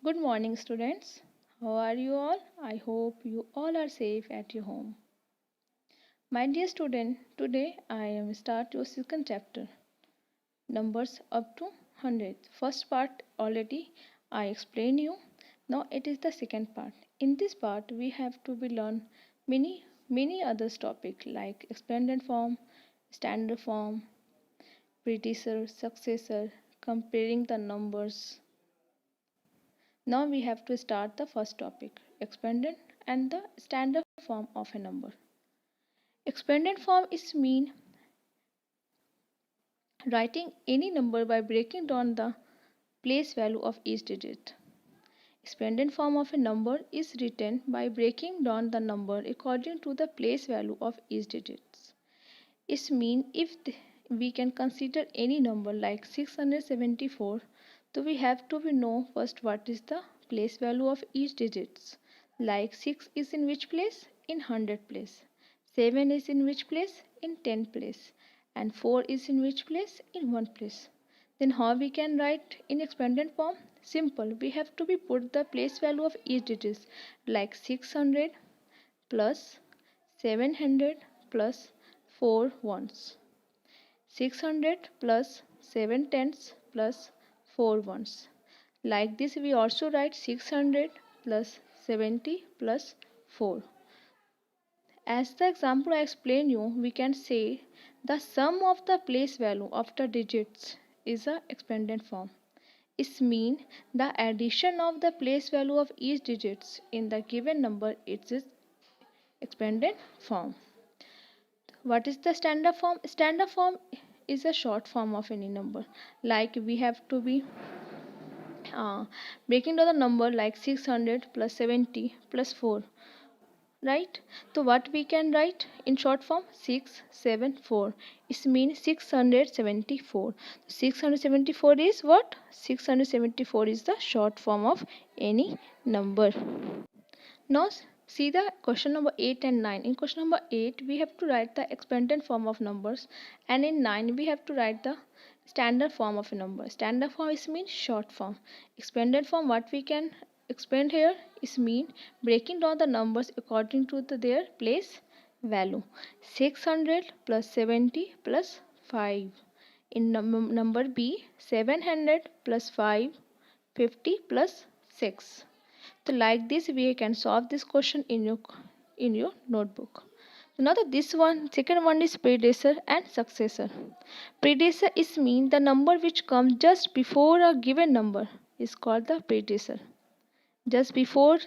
Good morning, students. How are you all? I hope you all are safe at your home. My dear student, today I am start your second chapter, numbers up to 100. First part already I explained you. Now it is the second part. In this part we have to be learn many other topic like expanded form, standard form, predecessor, successor, comparing the numbers. Now we have to start the first topic, expanded and the standard form of a number. Expanded form is mean writing any number by breaking down the place value of each digit. Expanded form of a number is written by breaking down the number according to the place value of each digit. It means if we can consider any number like 674, so we have to know first what is the place value of each digits. Like 6 is in which place? In 100 place. 7 is in which place? In 10 place. And 4 is in which place? In 1 place. Then how we can write in expanded form? Simple. We have to be put the place value of each digits like 600 plus 700 plus 4 ones. 600 plus 7 tens plus 4 ones. Like this we also write 600 plus 70 plus 4. As the example I explained you, we can say the sum of the place value of the digits is a expanded form. It means the addition of the place value of each digits in the given number is expanded form. What is the standard form? Standard form is a short form of any number. Like we have to be breaking down the number like 600 plus 70 plus 4, right? So what we can write in short form? 674. It means 674. 674 is what? 674 is the short form of any number. Now see the question number 8 and 9. In question number 8 we have to write the expanded form of numbers, and in 9 we have to write the standard form of a number. Standard form is mean short form. Expanded form, what we can expand here is mean breaking down the numbers according to their place value. 600 plus 70 plus 5. In number B, 700 plus 5, 50 plus 6. So like this we can solve this question in your notebook. So now that this one, second one is predecessor and successor. Predecessor is mean the number which comes just before a given number is called the predecessor. Just before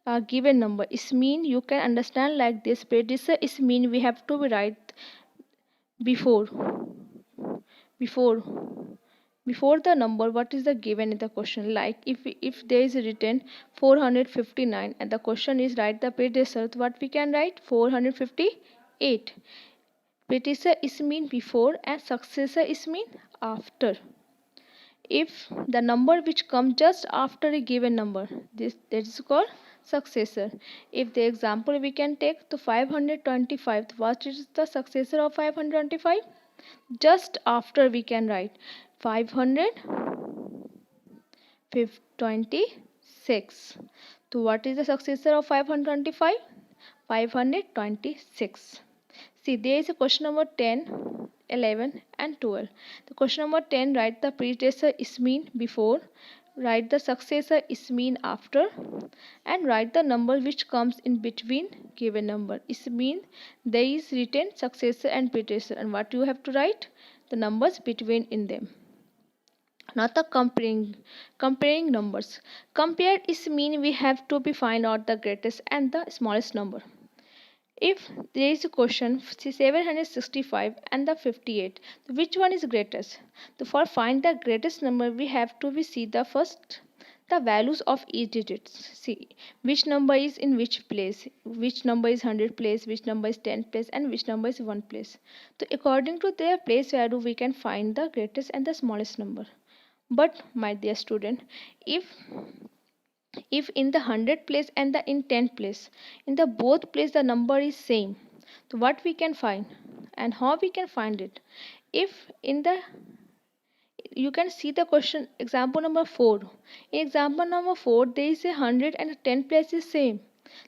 a given number is mean you can understand like this. Predecessor is mean we have to write before before before the number what is the given in the question. Like if there is written 459 and the question is write the predecessor, so what we can write? 458. Predecessor is mean before and successor is mean after. If the number which comes just after a given number, this that is called successor. If the example we can take to 525, what is the successor of 525? Just after we can write 526. So what is the successor of 525? 526. See, there is a question number 10, 11 and 12. The question number 10, write the predecessor is mean before, write the successor is mean after, and write the number which comes in between given number. Is mean there is written successor and predecessor, and what you have to write? The numbers between in them. Now the comparing numbers. Compared is mean we have to be find out the greatest and the smallest number. If there is a question 765 and the 58, which one is greatest? So for find the greatest number we have to be see the first the values of each digit. See which number is in which place, which number is 100 place, which number is 10 place, and which number is 1 place. So according to their place value we can find the greatest and the smallest number. But my dear student, if in the 100 place and the in 10 place, in the both place the number is same, so what we can find and how we can find it? If in the you can see the question example number 4. In example number 4 there is 100 and 10 place is same.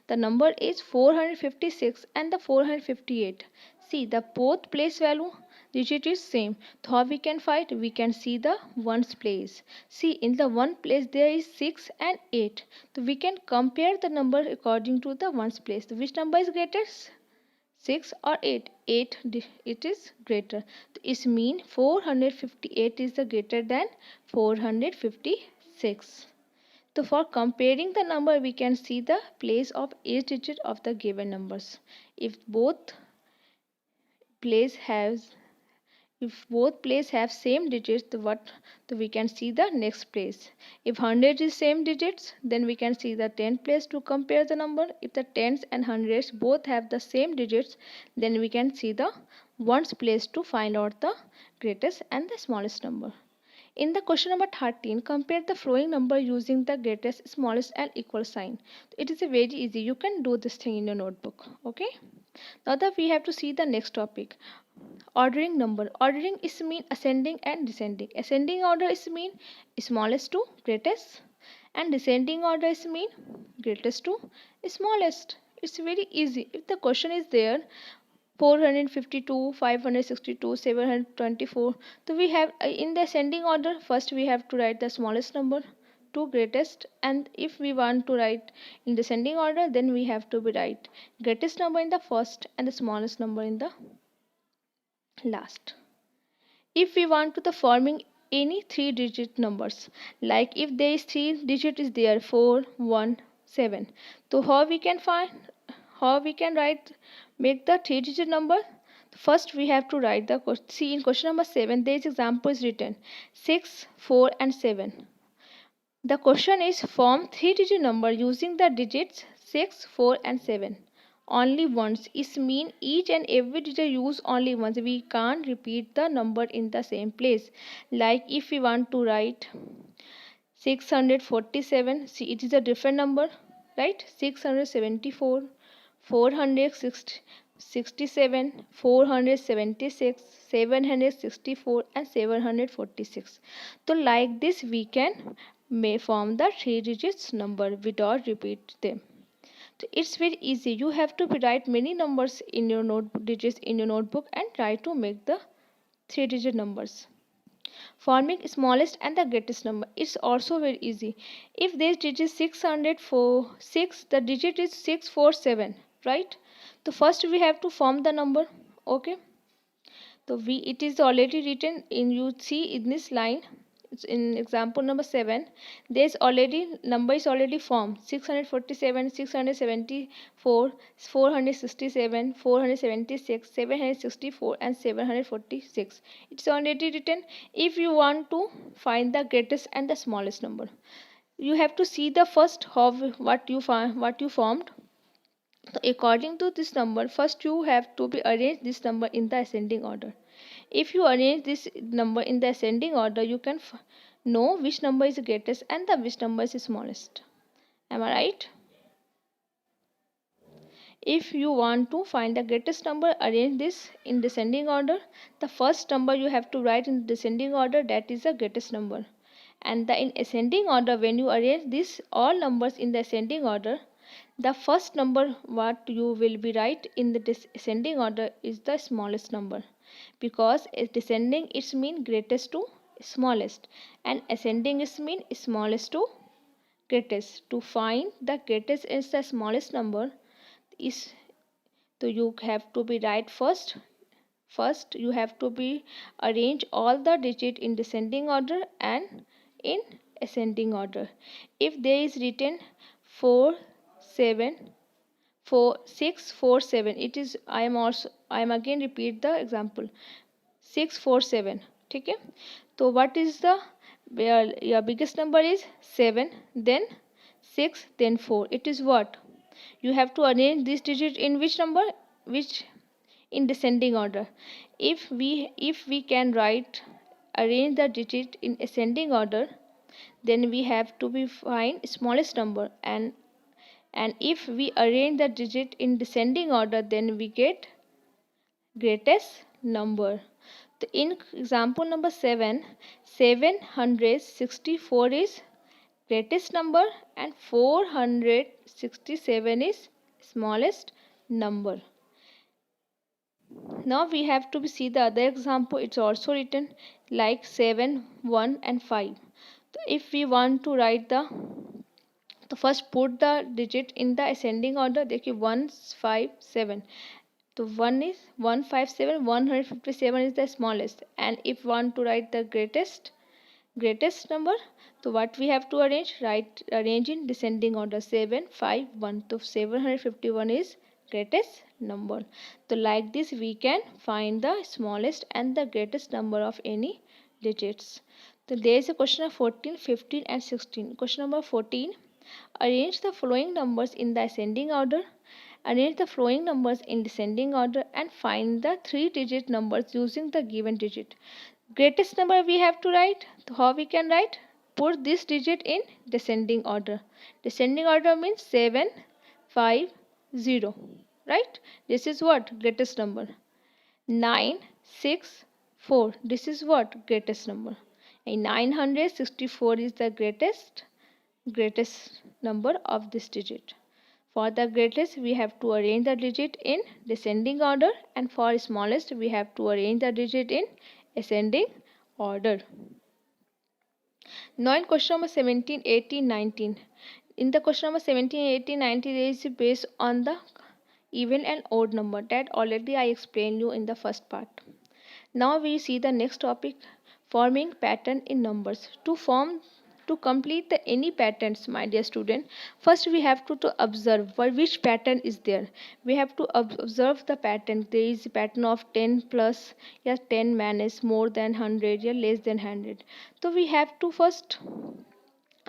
The number is 456 and the 458. See, the both place value digit is same. So how we can find? We can see the ones place. See, in the one place there is 6 and 8. So we can compare the number according to the ones place. So which number is greatest? 6 or 8? 8 it is greater. It means 458 is the greater than 456. So for comparing the number, we can see the place of each digit of the given numbers. If both place have same digits, so we can see the next place. If 100 is same digits, then we can see the 10th place to compare the number. If the tens and hundreds both have the same digits, then we can see the ones place to find out the greatest and the smallest number. In the question number 13, compare the following number using the greatest, smallest and equal sign. It is a very easy. You can do this thing in your notebook. Okay. Now that we have to see the next topic. Ordering number. Ordering is mean ascending and descending. Ascending order is mean smallest to greatest, and descending order is mean greatest to smallest. It's very easy. If the question is there 452, 562, 724. So we have in the ascending order, first we have to write the smallest number to greatest, and if we want to write in descending order, then we have to be write greatest number in the first and the smallest number in the last. If we want to the forming any 3-digit numbers, like if there is 3 digit is there 4, 1, 7. So how we can write make the 3-digit number? First we have to write the see in question number 7 there is example is written 6, 4 and 7. The question is form 3-digit number using the digits 6, 4 and 7 only once. Is mean each and every digit use only once. We can't repeat the number in the same place. Like if we want to write 647, see it is a different number, right? 674, 467, 476, 764 and 746. So like this we can may form the 3 digits number without repeat them. So it's very easy. You have to write many numbers in your notebook, digits in your notebook, and try to make the 3-digit numbers. Forming smallest and the greatest number. It's also very easy. If this digit 6, the digit is 647, right? So first we have to form the number. Okay. So it is already written in, you see in this line. In example number 7, there's already number is already formed 647, 674, 467, 476, 764 and 746. It's already written. If you want to find the greatest and the smallest number, you have to see the first what you formed. So according to this number, first you have to be arrange this number in the ascending order. If you arrange this number in the ascending order, you can know which number is greatest and the which number is smallest. Am I right? If you want to find the greatest number, arrange this in descending order. The first number you have to write in descending order, that is the greatest number. And in ascending order, when you arrange this all numbers in the ascending order, the first number what you will be write in the ascending order is the smallest number, because descending it's mean greatest to smallest and ascending is mean smallest to greatest. To find the greatest and the smallest number is, so you have to be write first you have to be arrange all the digit in descending order and in ascending order. If there is written 4, 7, 4, 6, 4, 7, it is I am again repeat the example 6, 4, 7. Okay. So what is the your biggest number is 7, then 6, then 4. It is what you have to arrange this digit in which number, which in descending order. If we can write arrange the digit in ascending order, then we have to be find smallest number, and if we arrange the digit in descending order, then we get greatest number. In example number 7, 764 is greatest number and 467 is smallest number. Now we have to see the other example. It's also written like 7, 1 and 5. So if we want to write the first put the digit in the ascending order. देखिए 157. So 1 is 157, 157 is the smallest, and if want to write the greatest number, so what we have to arrange in descending order. 7 5 1. So 751 is greatest number. So like this we can find the smallest and the greatest number of any digits. So there is a question of 14, 15 and 16. Question number 14, arrange the following numbers in the ascending order. Arrange the following numbers in descending order and find the 3-digit numbers using the given digit. Greatest number we have to write. So how we can write? Put this digit in descending order. Descending order means 7 5 0. Right? This is what? Greatest number. 9 6 4. This is what? Greatest number. And 964 is the greatest number of this digit. For the greatest, we have to arrange the digit in descending order, and for smallest, we have to arrange the digit in ascending order. Now in question number 17, 18, 19. In the question number 17, 18, 19, it is based on the even and odd number that already I explained you in the first part. Now we see the next topic, forming pattern in numbers. To complete any patterns, my dear student, first we have to observe which pattern is there. We have to observe the pattern. There is a pattern of 10 plus, yeah, 10 minus, more than 100, yeah, less than 100. So we have to first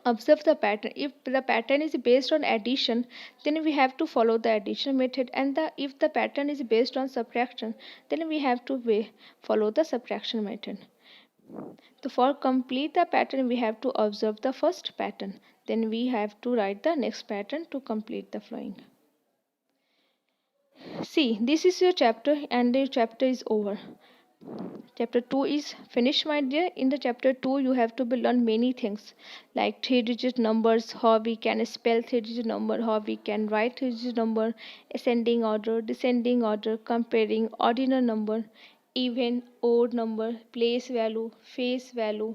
observe the pattern. If the pattern is based on addition, then we have to follow the addition method, and if the pattern is based on subtraction, then we have to follow the subtraction method. So for complete the pattern, we have to observe the first pattern, then we have to write the next pattern to complete the flowing. See, this is your chapter and your chapter is over. Chapter 2 is finished, my dear. In the chapter 2 you have to learn many things like 3-digit numbers, how we can spell 3-digit number, how we can write 3-digit number, ascending order, descending order, comparing ordinal number, even, odd number, place value, face value,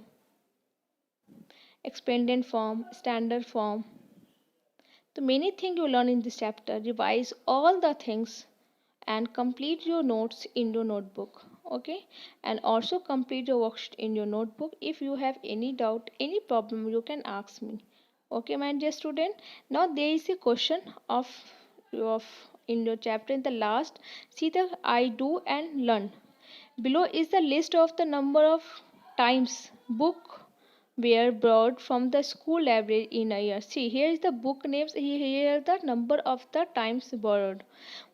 expanded form, standard form. So many things you learn in this chapter. Revise all the things and complete your notes in your notebook. Okay, and also complete your worksheet in your notebook. If you have any doubt, any problem, you can ask me. Okay, my dear student. Now there is a question of in your chapter in the last. See the I do and learn. Below is the list of the number of times book were borrowed from the school library in a year. See, here is the book names, here are the number of the times borrowed.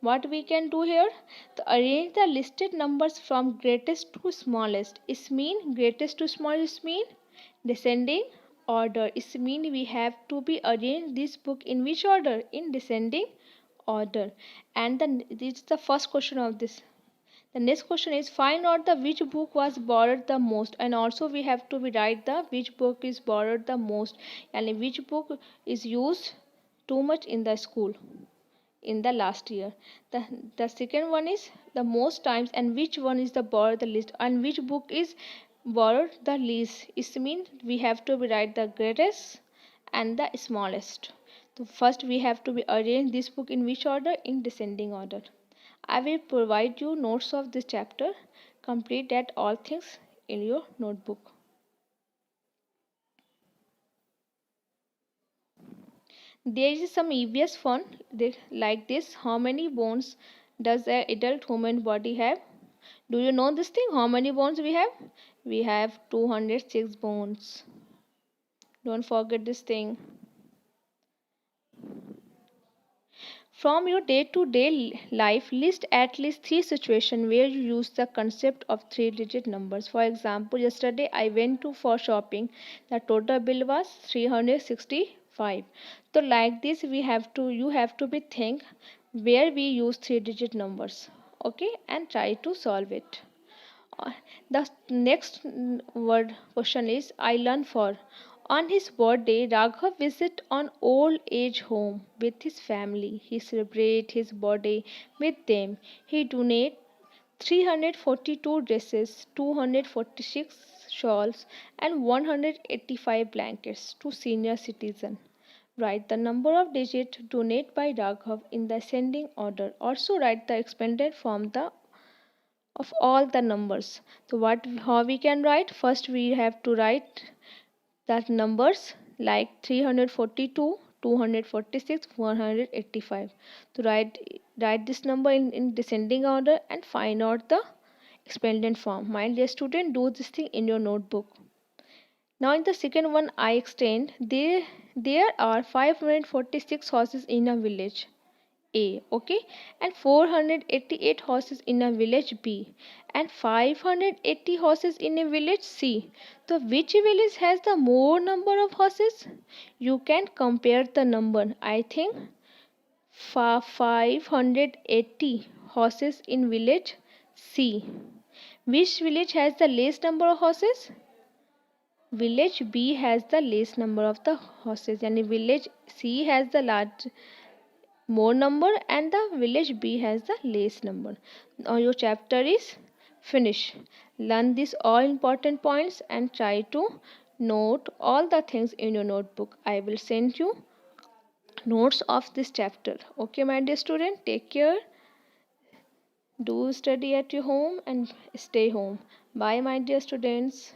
What we can do here? To arrange the listed numbers from greatest to smallest. It mean greatest to smallest mean descending order. It mean we have to be arrange this book in which order? In descending order. And then this is the first question of this. The next question is find out the which book was borrowed the most, and also we have to write the which book is borrowed the most and which book is used too much in the school in the last year. The second one is the most times and which one is the borrowed the least and which book is borrowed the least. It means we have to write the greatest and the smallest. So first we have to arrange this book in which order? In descending order. I will provide you notes of this chapter. Complete that all things in your notebook. There is some EVS fun like this. How many bones does an adult human body have? Do you know this thing? How many bones we have? We have 206 bones. Don't forget this thing. From your day-to-day life, list at least 3 situations where you use the concept of 3-digit numbers. For example, yesterday I went for shopping. The total bill was 365. So like this, you have to be think where we use 3-digit numbers. Okay, and try to solve it. Uh, The next word question is I learn for. On his birthday, Raghav visit an old age home with his family. He celebrate his birthday with them. He donate 342 dresses, 246 shawls, and 185 blankets to senior citizens. Write the number of digits donated by Raghav in the ascending order. Also write the expanded form of all the numbers. So what how we can write? First we have to write that numbers like 342, 246, 185. So write this number in descending order and find out the expanded form. My dear student, do this thing in your notebook. Now in the second one I extend, there are 546 horses in a village A, okay, and 488 horses in a village B, and 580 horses in a village C. So which village has the more number of horses? You can compare the number. I think 580 horses in village C. Which village has the least number of horses? Village B has the least number of the horses, and village C has the large more number, and the village B has the least number. Now your chapter is finished. Learn these all important points and try to note all the things in your notebook. I will send you notes of this chapter. Okay, my dear student, take care. Do study at your home and stay home. Bye, my dear students.